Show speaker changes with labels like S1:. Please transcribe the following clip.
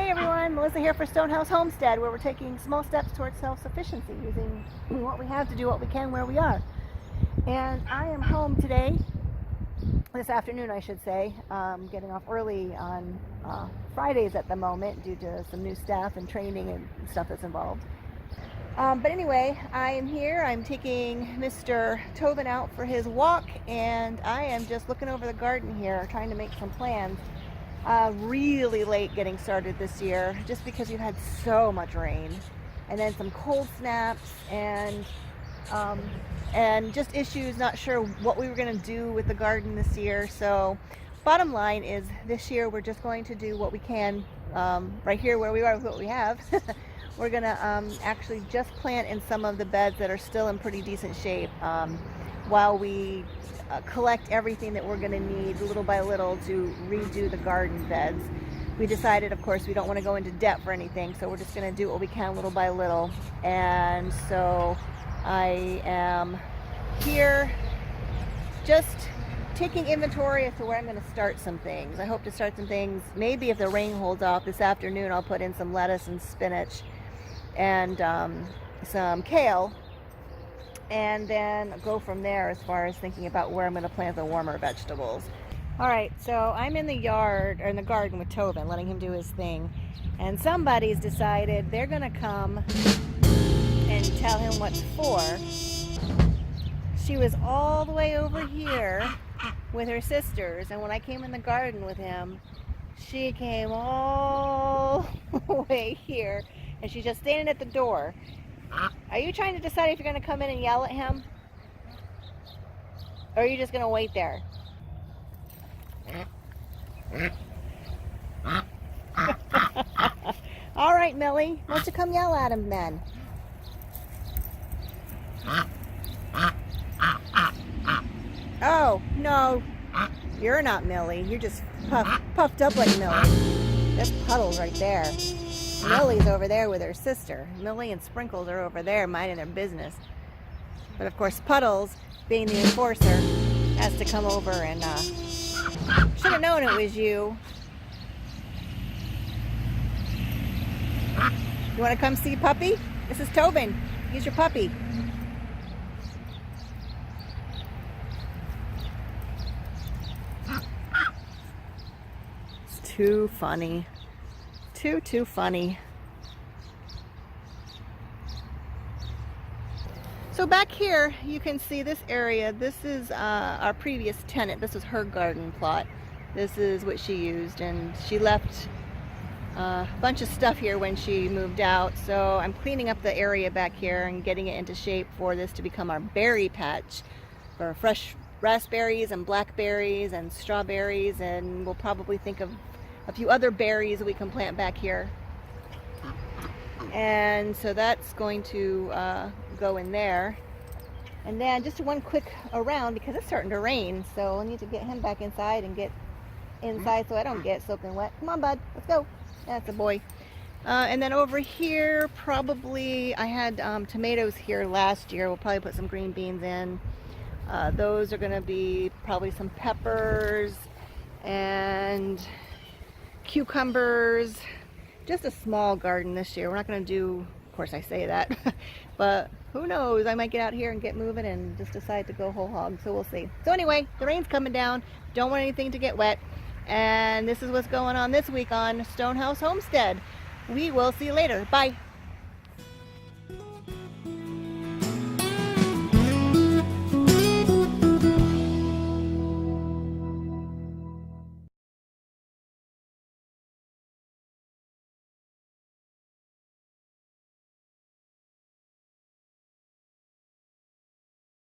S1: Hey everyone, Melissa here for Stonehouse Homestead, where we're taking small steps towards self-sufficiency using what we have to do what we can where we are. And I am home today, this afternoon I should say, getting off early on Fridays at the moment due to some new staff and training and stuff that's involved. But anyway, I am here. I'm taking Mr. Tobin out for his walk, and I am just looking over the garden here, trying to make some plans. Really late getting started this year, just because we've had so much rain, and then some cold snaps, and just issues. Not sure what we were going to do with the garden this year. So, bottom line is, this year we're just going to do what we can right here where we are with what we have. We're gonna actually just plant in some of the beds that are still in pretty decent shape while we collect everything that we're gonna need little by little to redo the garden beds. We decided, of course, we don't want to go into debt for anything, so we're just gonna do what we can little by little. And so I am here just taking inventory as to where I'm going to start some things. I hope to start some things, maybe if the rain holds off this afternoon, I'll put in some lettuce and spinach and some kale, and then go from there as far as thinking about where I'm going to plant the warmer vegetables. Alright, so I'm in the yard, or in the garden with Tobin, letting him do his thing, and somebody's decided they're going to come and tell him what's for. She was all the way over here with her sisters, and when I came in the garden with him, she came all the way here, and she's just standing at the door. Are you trying to decide if you're going to come in and yell at him? Or are you just going to wait there? Alright, Millie, why don't you come yell at him then? Oh, no, you're not Millie. You're just puffed up like Millie. That's Puddles right there. Millie's over there with her sister. Millie and Sprinkles are over there minding their business. But of course, Puddles, being the enforcer, has to come over and should have known it was you. You want to come see Puppy? This is Tobin. He's your puppy. Too funny. Too funny. So back here you can see this area. This is our previous tenant. This was her garden plot. This is what she used, and she left a bunch of stuff here when she moved out. So I'm cleaning up the area back here and getting it into shape for this to become our berry patch for fresh raspberries and blackberries and strawberries, and we'll probably think of a few other berries that we can plant back here. And so that's going to go in there. And then just one quick around, because it's starting to rain, so I need to get him back inside and get inside so I don't get soaking wet. Come on, bud, let's go. That's a boy. And then over here, probably I had tomatoes here last year. We'll probably put some green beans in. Those are going to be probably some peppers and cucumbers. Just a small garden this year. We're not going to do, of course I say that, but who knows, I might get out here and get moving and just decide to go whole hog, so we'll see. So anyway, the rain's coming down, don't want anything to get wet, and this is what's going on this week on Stonehouse Homestead. We will see you later. Bye.